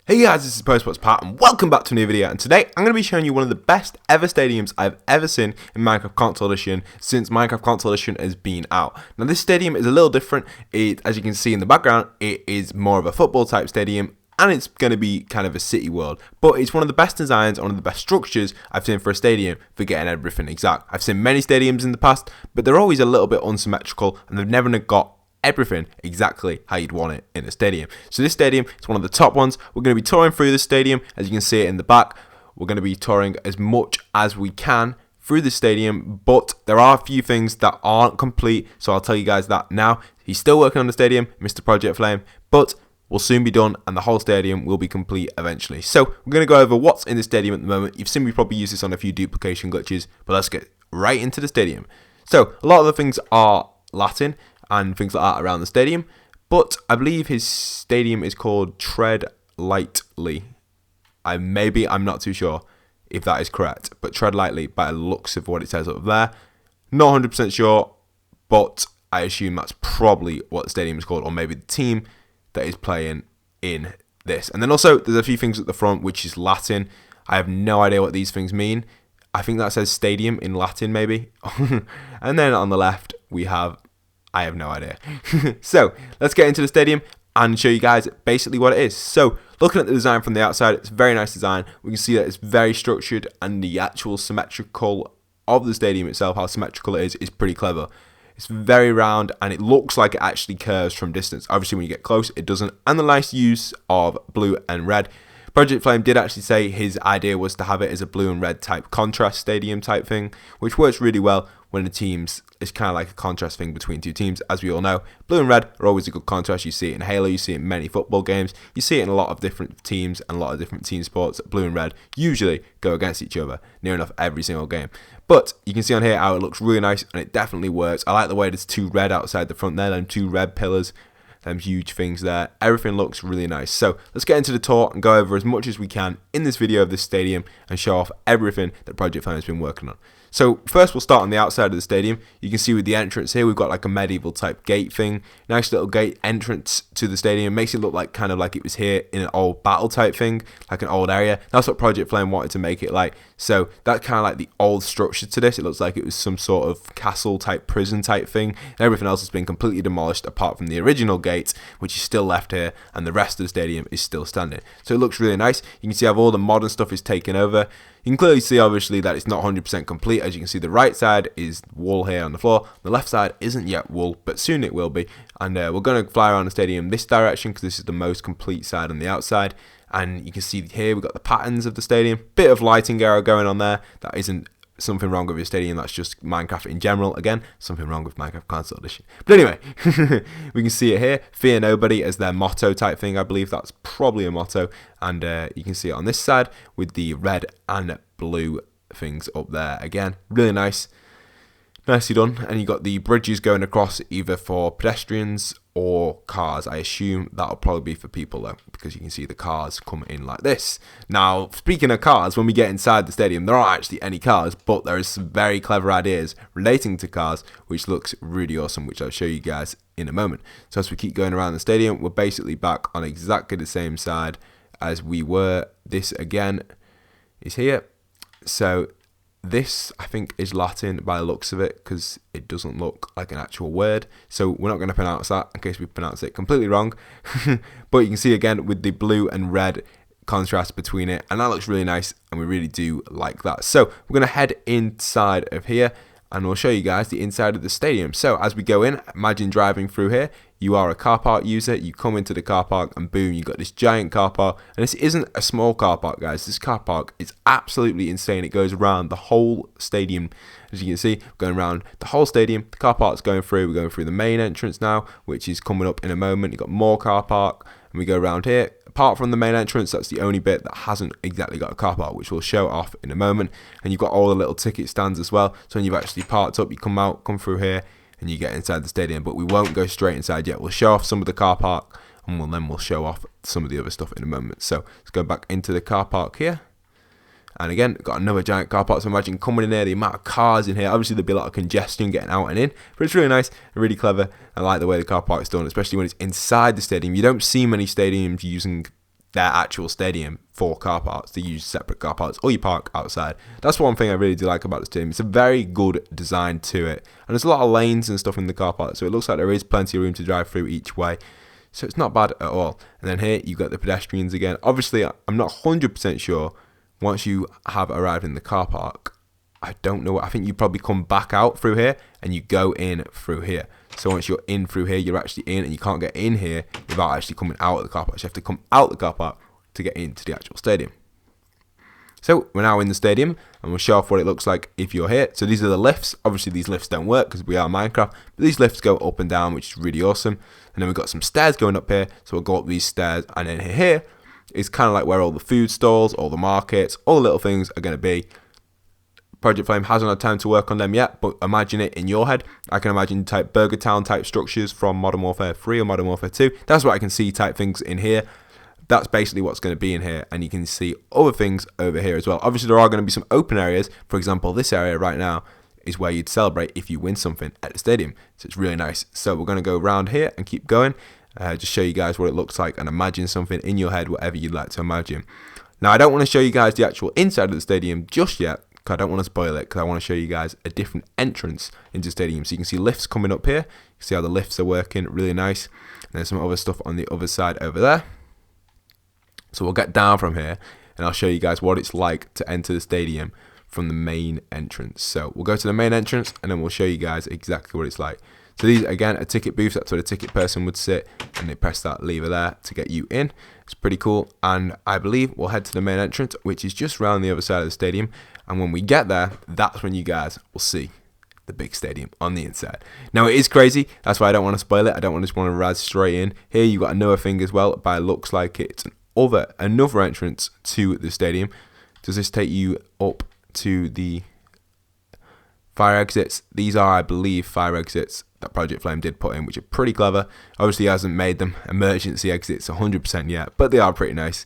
Hey guys, this is POSTBOXPAT and welcome back to a new video, and today I'm going to be showing you one of the best ever stadiums I've ever seen in Minecraft Console Edition since Minecraft Console Edition has been out. Now this stadium is a little different. As you can see in the background, it is more of a football type stadium and it's going to be kind of a city world, but it's one of the best designs, one of the best structures I've seen for a stadium for getting everything exact. I've seen many stadiums in the past, but they're always a little bit unsymmetrical and they've never got everything exactly how you'd want it in a stadium. So this stadium is one of the top ones. We're going to be touring through the stadium, as you can see it in the back. We're going to be touring as much as we can through the stadium, but there are a few things that aren't complete, so I'll tell you guys that now. He's still working on the stadium, Mr. PR0jectFlamE, but will soon be done and the whole stadium will be complete eventually. So we're going to go over what's in the stadium at the moment. You've seen me probably use this on a few duplication glitches, but let's get right into the stadium. So a lot of the things are Latin and things like that around the stadium, but I believe his stadium is called Tread Lightly. I'm not too sure if that is correct, but Tread Lightly by the looks of what it says up there. Not 100% sure, but I assume that's probably what the stadium is called, or maybe the team that is playing in this. And then also there's a few things at the front which is Latin. I have no idea what these things mean. I think that says stadium in Latin maybe. And then on the left we have, I have no idea. So let's get into the stadium and show you guys basically what it is. So looking at the design from the outside, it's a very nice design. We can see that it's very structured, and the actual symmetrical of the stadium itself, how symmetrical it is pretty clever. It's very round and it looks like it actually curves from distance. Obviously when you get close it doesn't. And the nice use of blue and red. PROJECTFLAME did actually say his idea was to have it as a blue and red type contrast stadium type thing, which works really well when the teams, it's kind of like a contrast thing between two teams. As we all know, blue and red are always a good contrast. You see it in Halo, you see it in many football games, you see it in a lot of different teams and a lot of different team sports. Blue and red usually go against each other near enough every single game. But you can see on here how it looks really nice and it definitely works. I like the way there's two red outside the front there, them two red pillars. Them huge things there. Everything looks really nice. So let's get into the tour and go over as much as we can in this video of this stadium and show off everything that PROJECTFLAME has been working on. So first we'll start on the outside of the stadium. You can see with the entrance here, we've got like a medieval type gate thing. Nice little gate entrance to the stadium. Makes it look like kind of like it was here in an old battle type thing, like an old area. That's what PROJECTFLAME wanted to make it like. So that's kind of like the old structure to this. It looks like it was some sort of castle type prison type thing. And everything else has been completely demolished apart from the original gate, which is still left here, and the rest of the stadium is still standing. So it looks really nice. You can see how all the modern stuff is taken over. You can clearly see obviously that it's not 100% complete. As you can see, the right side is wool here on the floor. The left side isn't yet wool, but soon it will be. And we're going to fly around the stadium this direction because this is the most complete side on the outside. And you can see here we've got the patterns of the stadium. Bit of lighting error going on there. That isn't something wrong with your stadium, that's just Minecraft in general. Again, something wrong with Minecraft Console Edition. But anyway, we can see it here. Fear nobody as their motto type thing. I believe that's probably a motto. And you can see it on this side with the red and blue things up there. Again, really nice. Nicely done. And you got the bridges going across either for pedestrians or cars. I assume that'll probably be for people though, because you can see the cars come in like this. Now, speaking of cars, when we get inside the stadium, there aren't actually any cars, but there is some very clever ideas relating to cars, which looks really awesome, which I'll show you guys in a moment. So as we keep going around the stadium, we're basically back on exactly the same side as we were. This again is here. So this, I think, is Latin by the looks of it, because it doesn't look like an actual word. So we're not going to pronounce that in case we pronounce it completely wrong. But you can see again with the blue and red contrast between it, and that looks really nice, and we really do like that. So we're going to head inside of here, and we'll show you guys the inside of the stadium. So as we go in, imagine driving through here. You are a car park user, you come into the car park and boom, you got this giant car park. And this isn't a small car park, guys. This car park is absolutely insane. It goes around the whole stadium. As you can see, going around the whole stadium. The car park's going through. We're going through the main entrance now, which is coming up in a moment. You've got more car park, and we go around here. Apart from the main entrance, that's the only bit that hasn't exactly got a car park, which we'll show off in a moment. And you've got all the little ticket stands as well. So when you've actually parked up, you come out, come through here, and you get inside the stadium. But we won't go straight inside yet. We'll show off some of the car park, and then we'll show off some of the other stuff in a moment. So let's go back into the car park here. And again, got another giant car park. So imagine coming in there, the amount of cars in here. Obviously, there'll be a lot of congestion getting out and in, but it's really nice and really clever. I like the way the car park is done, especially when it's inside the stadium. You don't see many stadiums using their actual stadium for car parks. They use separate car parks, or you park outside. That's one thing I really do like about the stadium. It's a very good design to it, and there's a lot of lanes and stuff in the car park, so it looks like there is plenty of room to drive through each way. So it's not bad at all. And then here you got the pedestrians again. Obviously, I'm not 100% sure once you have arrived in the car park. I don't know. I think you probably come back out through here and you go in through here. So once you're in through here, you're actually in, and you can't get in here without actually coming out of the car park. So you have to come out the car park to get into the actual stadium. So we're now in the stadium, and we'll show off what it looks like if you're here. So these are the lifts. Obviously these lifts don't work because we are Minecraft, but these lifts go up and down, which is really awesome. And then we've got some stairs going up here, so we'll go up these stairs, and then here is kind of like where all the food stalls, all the markets, all the little things are going to be. Project Flame hasn't had time to work on them yet, but imagine it in your head. I can imagine type Burger Town type structures from Modern Warfare 3 or Modern Warfare 2. That's what I can see type things in here. That's basically what's going to be in here, and you can see other things over here as well. Obviously there are going to be some open areas. For example, this area right now is where you'd celebrate if you win something at the stadium, so it's really nice. So we're going to go around here and keep going, just show you guys what it looks like and imagine something in your head, whatever you'd like to imagine. Now I don't want to show you guys the actual inside of the stadium just yet, because I don't want to spoil it, because I want to show you guys a different entrance into the stadium. So you can see lifts coming up here, you can see how the lifts are working, really nice. And there's some other stuff on the other side over there. So we'll get down from here, and I'll show you guys what it's like to enter the stadium from the main entrance. So we'll go to the main entrance, and then we'll show you guys exactly what it's like. So these, again, are ticket booths. That's where the ticket person would sit, and they press that lever there to get you in. It's pretty cool, and I believe we'll head to the main entrance, which is just around the other side of the stadium. And when we get there, that's when you guys will see the big stadium on the inside. Now it is crazy, that's why I don't want to spoil it. I don't just want to razz straight in. Here you got another thing as well, but it looks like it's another entrance to the stadium. Does this take you up to the fire exits? These are, I believe, fire exits that Project Flame did put in, which are pretty clever. Obviously he hasn't made them emergency exits 100% yet, but they are pretty nice.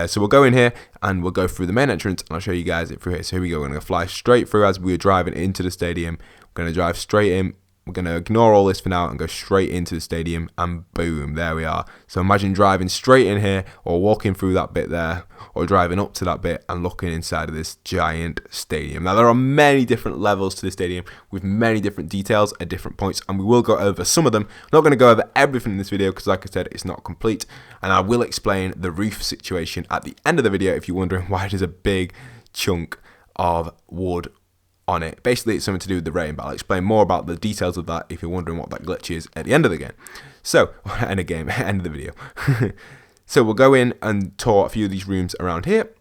So we'll go in here and we'll go through the main entrance, and I'll show you guys it through here. So here we go. We're going to fly straight through as we're driving into the stadium. We're going to drive straight in. We're going to ignore all this for now and go straight into the stadium, and boom, there we are. So imagine driving straight in here, or walking through that bit there, or driving up to that bit and looking inside of this giant stadium. Now there are many different levels to the stadium with many different details at different points, and we will go over some of them. I'm not going to go over everything in this video because, like I said, it's not complete, and I will explain the roof situation at the end of the video if you're wondering why there's a big chunk of wood on it. Basically it's something to do with the rain, but I'll explain more about the details of that if you're wondering what that glitch is at the end of the game. So, end of game, end of the video. So we'll go in and tour a few of these rooms around here.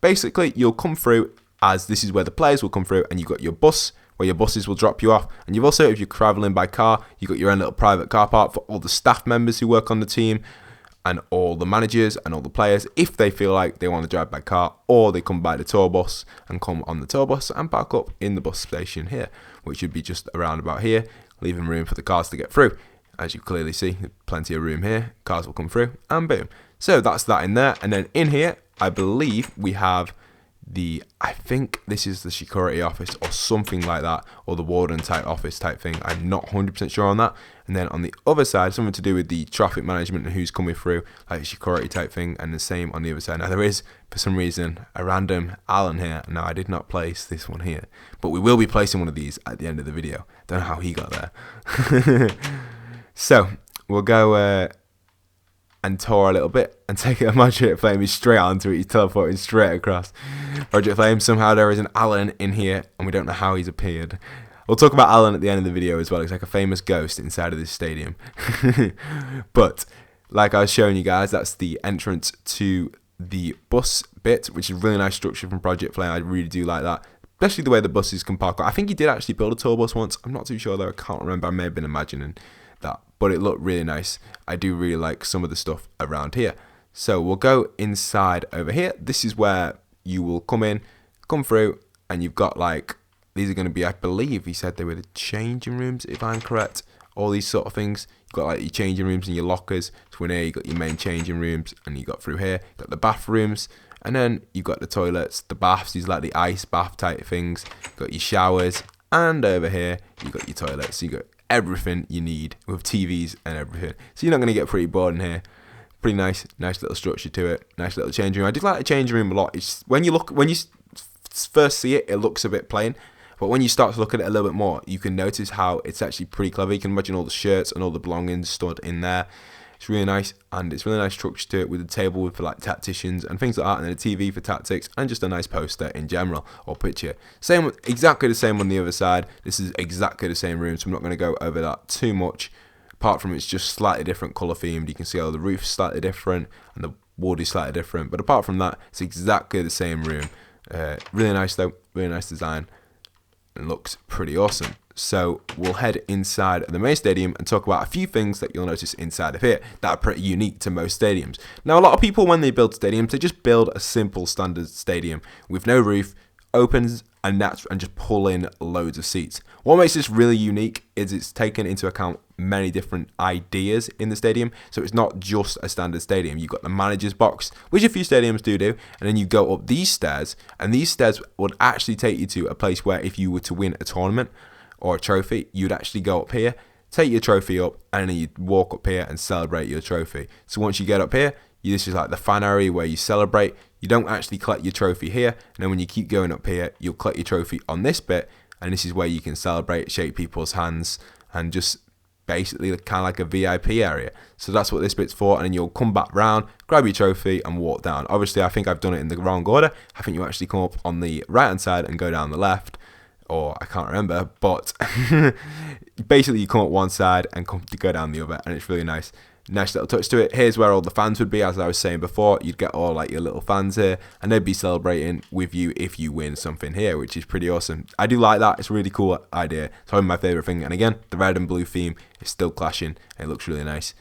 Basically you'll come through, as this is where the players will come through, and you've got your bus where your buses will drop you off, and you've also, if you're traveling by car, you've got your own little private car park for all the staff members who work on the team, and all the managers and all the players, if they feel like they want to drive by car, or they come by the tour bus and come on the tour bus and park up in the bus station here, which would be just around about here, leaving room for the cars to get through. As you clearly see, plenty of room here, cars will come through, and boom. So that's that in there, and then in here, I believe we have I think this is the security office or something like that, or the warden type office type thing. I'm not 100% sure on that. And then on the other side, something to do with the traffic management and who's coming through, like a security type thing, and the same on the other side. Now there is, for some reason, a random Alan here. Now I did not place this one here, but we will be placing one of these at the end of the video. Don't know how he got there. So we'll go and tour a little bit and take it. Project Flame is straight onto it. He's teleporting straight across. Project Flame, somehow there is an Alan in here and we don't know how he's appeared. We'll talk about Alan at the end of the video as well. He's like a famous ghost inside of this stadium. But like I was showing you guys, that's the entrance to the bus bit, which is a really nice structure from Project Flame. I really do like that, especially the way the buses can park. I think he did actually build a tour bus once. I'm not too sure though. I can't remember. I may have been imagining that, but it looked really nice. I do really like some of the stuff around here. So we'll go inside over here. This is where you will come through, and you've got like, these are going to be, I believe he said they were the changing rooms, if I'm correct. All these sort of things. You've got like your changing rooms and your lockers. So in here you've got your main changing rooms, and you got through here, you've got the bathrooms, and then you've got the toilets, the baths, these like the ice bath type things. You've got your showers, and over here you've got your toilets. So you've got everything you need with TVs and everything. So you're not going to get pretty bored in here. pretty nice little structure to it. Nice little changing room. I do like the changing room a lot. It's when you first see it, it looks a bit plain. But when you start to look at it a little bit more, you can notice how it's actually pretty clever. You can imagine all the shirts and all the belongings stored in there. It's really nice, and it's really nice structure to it, with a table for like tacticians and things like that, and then a TV for tactics, and just a nice poster in general, or picture. Exactly the same on the other side. This is exactly the same room, so I'm not going to go over that too much. Apart from it's just slightly different colour themed. You can see how the roof's slightly different, and the wood is slightly different. But apart from that, it's exactly the same room. Really nice though, really nice design. And looks pretty awesome. So we'll head inside the main stadium and talk about a few things that you'll notice inside of here that are pretty unique to most stadiums. Now, a lot of people, when they build stadiums, they just build a simple standard stadium with no roof, opens and just pull in loads of seats. What makes this really unique is it's taken into account many different ideas in the stadium. So it's not just a standard stadium. You've got the manager's box, which a few stadiums do, and then you go up these stairs, and these stairs would actually take you to a place where if you were to win a tournament or a trophy, you'd actually go up here, take your trophy up, and then you'd walk up here and celebrate your trophy. So once you get up here, this is like the fan area where you celebrate. You don't actually collect your trophy here, and then when you keep going up here, you'll collect your trophy on this bit, and this is where you can celebrate, shake people's hands, and just basically kind of like a VIP area. So that's what this bit's for, and then you'll come back round, grab your trophy, and walk down. Obviously, I think I've done it in the wrong order. I think you actually come up on the right-hand side and go down the left, or I can't remember, but basically you come up one side and go down the other, and it's really nice. Nice little touch to it. Here's where all the fans would be, as I was saying before. You'd get all like your little fans here, and they'd be celebrating with you if you win something here, which is pretty awesome. I do like that. It's a really cool idea. It's probably my favourite thing. And again, the red and blue theme is still clashing. It looks really nice.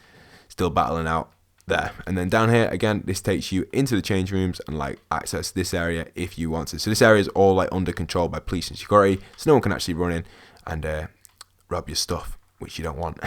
Still battling out there. And then down here, again, this takes you into the change rooms and like access this area if you want to. So this area is all like under control by police and security, so no one can actually run in and rob your stuff, which you don't want.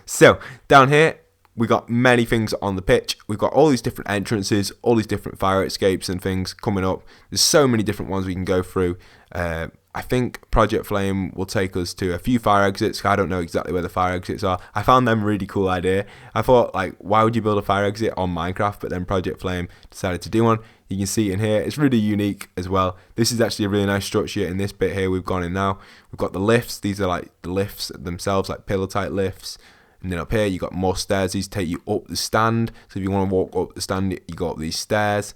So down here, we got many things on the pitch. We've got all these different entrances, all these different fire escapes and things coming up. There's so many different ones we can go through. I think Project Flame will take us to a few fire exits. I don't know exactly where the fire exits are. I found them a really cool idea. I thought, like, why would you build a fire exit on Minecraft? But then Project Flame decided to do one. You can see it in here. It's really unique as well. This is actually a really nice structure in this bit here we've gone in now. We've got the lifts. These are like the lifts themselves, like pillar type lifts. And then up here, you got more stairs. These take you up the stand. So if you want to walk up the stand, you go up these stairs.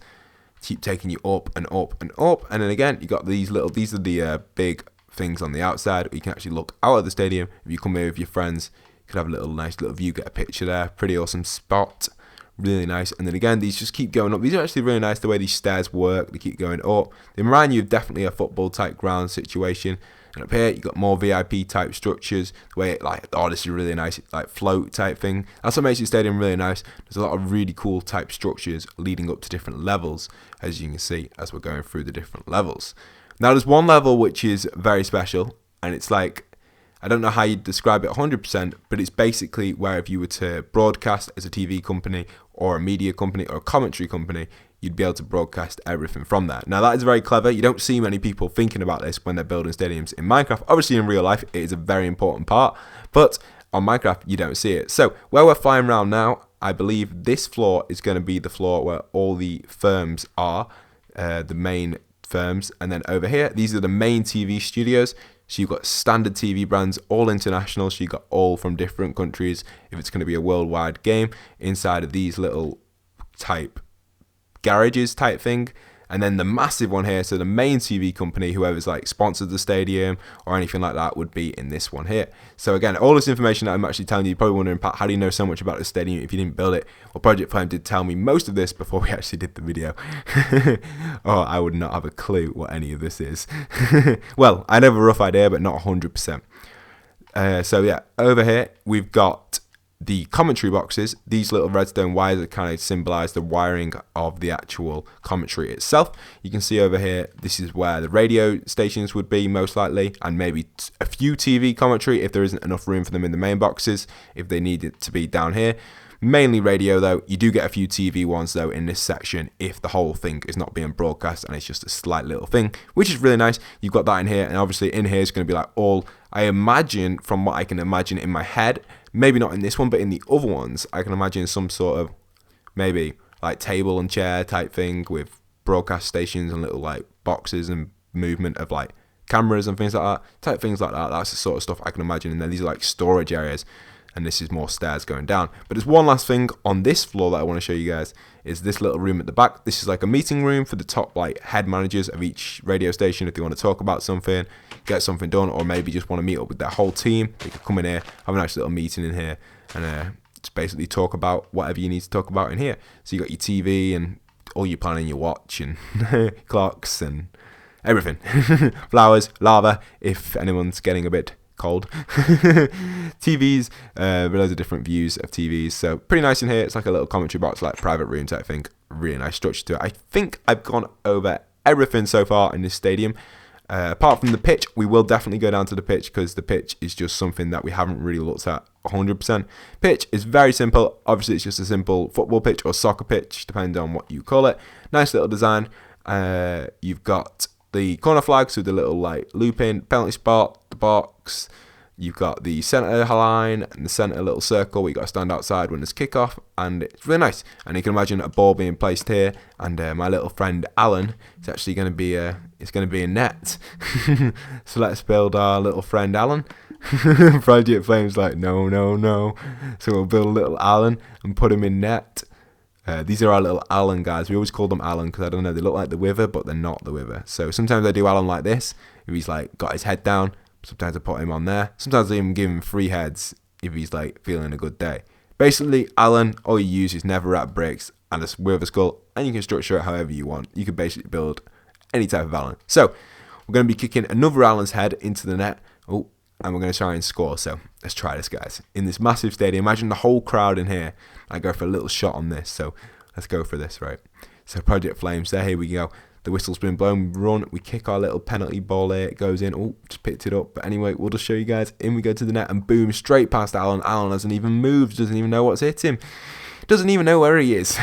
Keep taking you up and up and up. And then again, you got these are the big things on the outside. You can actually look out of the stadium. If you come here with your friends, you could have a nice little view, get a picture there. Pretty awesome spot. Really nice. And then again, these just keep going up. These are actually really nice the way these stairs work. They keep going up. They remind you of definitely a football type ground situation. And up here, you got more VIP type structures. The way it this is really nice, like float type thing. That's what makes the stadium really nice. There's a lot of really cool type structures leading up to different levels, as you can see as we're going through the different levels. Now, there's one level which is very special, and it's like, I don't know how you'd describe it 100%, but it's basically where if you were to broadcast as a TV company or a media company or a commentary company, you'd be able to broadcast everything from that. Now, that is very clever. You don't see many people thinking about this when they're building stadiums in Minecraft. Obviously, in real life, it is a very important part, but on Minecraft, you don't see it. So, where we're flying around now, I believe this floor is going to be the floor where all the firms are, the main firms. And then over here, these are the main TV studios. So you've got standard TV brands, all international. So you've got all from different countries. If it's going to be a worldwide game, inside of these little type garages type thing. And then the massive one here, so the main TV company, whoever's like sponsored the stadium or anything like that, would be in this one here. So again, all this information that I'm actually telling you, you're probably wondering, Pat, how do you know so much about the stadium if you didn't build it? Well, Project Flame did tell me most of this before we actually did the video. Oh, I would not have a clue what any of this is. Well, I have a rough idea, but not 100%. So yeah, over here, we've got the commentary boxes. These little redstone wires that kind of symbolize the wiring of the actual commentary itself. You can see over here, this is where the radio stations would be most likely, and maybe a few TV commentary if there isn't enough room for them in the main boxes, if they need it to be down here. Mainly radio though. You do get a few TV ones though in this section if the whole thing is not being broadcast and it's just a slight little thing, which is really nice. You've got that in here, and obviously in here is going to be like all, I imagine, from what I can imagine in my head, maybe not in this one, but in the other ones, I can imagine some sort of maybe like table and chair type thing with broadcast stations and little like boxes and movement of like cameras and things like that, type things like that. That's the sort of stuff I can imagine. And then these are like storage areas, and this is more stairs going down. But there's one last thing on this floor that I want to show you guys, is this little room at the back. This is like a meeting room for the top like head managers of each radio station. If they want to talk about something, get something done, or maybe just want to meet up with their whole team, they could come in here, have a nice little meeting in here, and just basically talk about whatever you need to talk about in here. So you got your TV and all your planning, your watch and clocks and everything. Flowers, lava, if anyone's getting a bit cold. TVs, loads of different views of TVs. So pretty nice in here. It's like a little commentary box, like private room type thing. Really nice structure to it. I think I've gone over everything so far in this stadium. Apart from the pitch, we will definitely go down to the pitch, because the pitch is just something that we haven't really looked at 100%. Pitch is very simple. Obviously, it's just a simple football pitch or soccer pitch, depending on what you call it. Nice little design. You've got the corner flags with the little like looping, penalty spot, the box. You've got the centre line and the centre little circle where you got to stand outside when there's kickoff, and it's really nice. And you can imagine a ball being placed here, and my little friend Alan is actually going to be a net. So let's build our little friend Alan. Project Flame's like no. So we'll build a little Alan and put him in net. These are our little Alan guys. We always call them Alan because I don't know, they look like the Wither, but they're not the Wither. So sometimes I do Alan like this, if he's like got his head down. Sometimes I put him on there. Sometimes I even give him 3 heads if he's like feeling a good day. Basically, Alan, all you use is netherrack bricks and a Wither skull, and you can structure it however you want. You can basically build any type of Alan. So we're going to be kicking another Alan's head into the net. Oh, and we're going to try and score. So let's try this, guys. In this massive stadium, imagine the whole crowd in here. I go for a little shot on this. So let's go for this, right? So Project Flames there. Here we go. The whistle's been blown, we run, we kick our little penalty ball here, it goes in. Oh, just picked it up. But anyway, we'll just show you guys. In we go to the net, and boom, straight past Alan. Alan hasn't even moved, doesn't even know what's hit him. Doesn't even know where he is.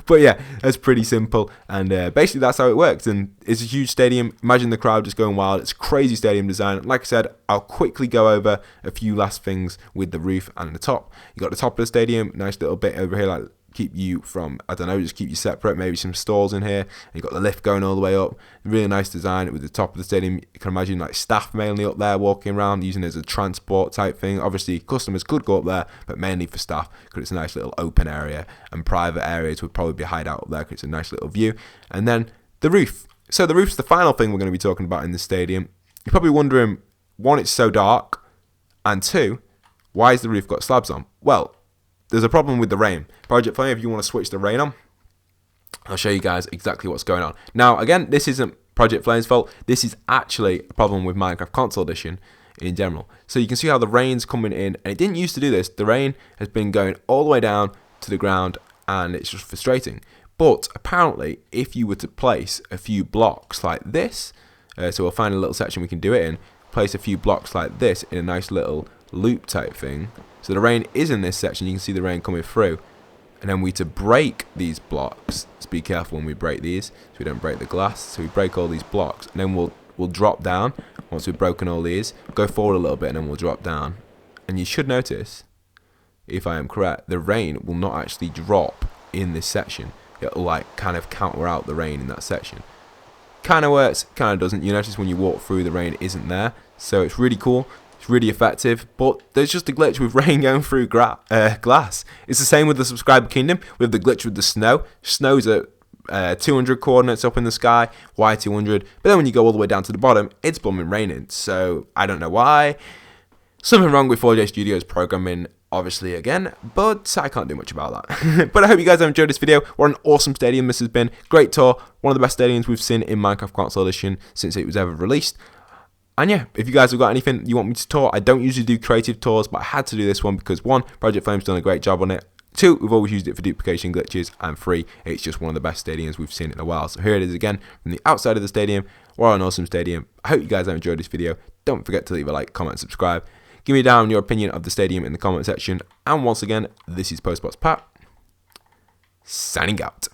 But yeah, that's pretty simple. And basically that's how it works. And it's a huge stadium. Imagine the crowd just going wild. It's crazy stadium design. Like I said, I'll quickly go over a few last things with the roof and the top. You got the top of the stadium, nice little bit over here, like keep you from, I don't know, just keep you separate, maybe some stalls in here. And you've got the lift going all the way up. Really nice design with the top of the stadium. You can imagine like staff mainly up there walking around, using it as a transport type thing. Obviously customers could go up there, but mainly for staff, because it's a nice little open area, and private areas would probably be hideout up there because it's a nice little view. And then the roof. So the roof's the final thing we're going to be talking about in the stadium. You're probably wondering, 1, it's so dark, and 2, why has the roof got slabs on? Well, there's a problem with the rain. Project Flame, if you want to switch the rain on, I'll show you guys exactly what's going on. Now, again, this isn't Project Flame's fault. This is actually a problem with Minecraft Console Edition in general. So you can see how the rain's coming in, and it didn't used to do this. The rain has been going all the way down to the ground, and it's just frustrating. But apparently, if you were to place a few blocks like this, so we'll find a little section we can do it in, place a few blocks like this in a nice little loop type thing. So the rain is in this section, you can see the rain coming through. And then we to break these blocks, just be careful when we break these, so we don't break the glass. So we break all these blocks, and then we'll drop down. Once we've broken all these, go forward a little bit, and then we'll drop down. And you should notice, if I am correct, the rain will not actually drop in this section. It'll like kind of counter out the rain in that section. Kind of works, kind of doesn't. You notice when you walk through, the rain isn't there. So it's really cool. Really effective, but there's just a glitch with rain going through glass. It's the same with the subscriber kingdom. We have the glitch with the snow. Snow's at 200 coordinates up in the sky, why 200, but then when you go all the way down to the bottom, it's blooming raining. So I don't know why. Something wrong with 4J Studios programming, obviously, again, but I can't do much about that. But I hope you guys have enjoyed this video. What an awesome stadium this has been. Great tour. One of the best stadiums we've seen in Minecraft Console Edition since it was ever released. And yeah, if you guys have got anything you want me to tour, I don't usually do creative tours, but I had to do this one because 1, Project Flame's done a great job on it. 2, we've always used it for duplication glitches. And 3, it's just one of the best stadiums we've seen in a while. So here it is again from the outside of the stadium. What an awesome stadium. I hope you guys have enjoyed this video. Don't forget to leave a like, comment, and subscribe. Give me down your opinion of the stadium in the comment section. And once again, this is POSTBOXPAT, signing out.